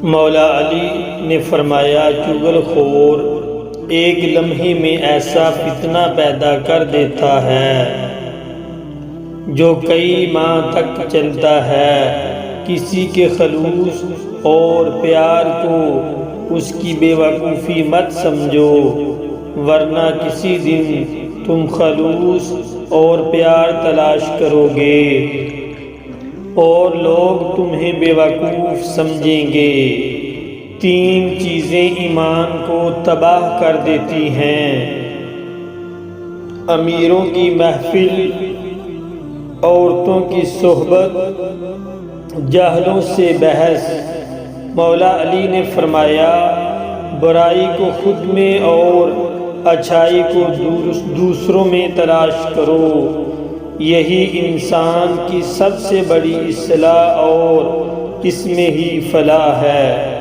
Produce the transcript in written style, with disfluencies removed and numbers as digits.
مولا علی نے فرمایا، چغل خور ایک لمحے میں ایسا فتنہ پیدا کر دیتا ہے جو کئی ماہ تک چلتا ہے۔ کسی کے خلوص اور پیار کو اس کی بے وقوفی مت سمجھو، ورنہ کسی دن تم خلوص اور پیار تلاش کرو گے اور لوگ تمہیں بے وقوف سمجھیں گے۔ 3 چیزیں ایمان کو تباہ کر دیتی ہیں: امیروں کی محفل، عورتوں کی صحبت، جاہلوں سے بحث۔ مولا علی نے فرمایا، برائی کو خود میں اور اچھائی کو دوسروں میں تلاش کرو، یہی انسان کی سب سے بڑی اصلاح اور اس میں ہی فلاح ہے۔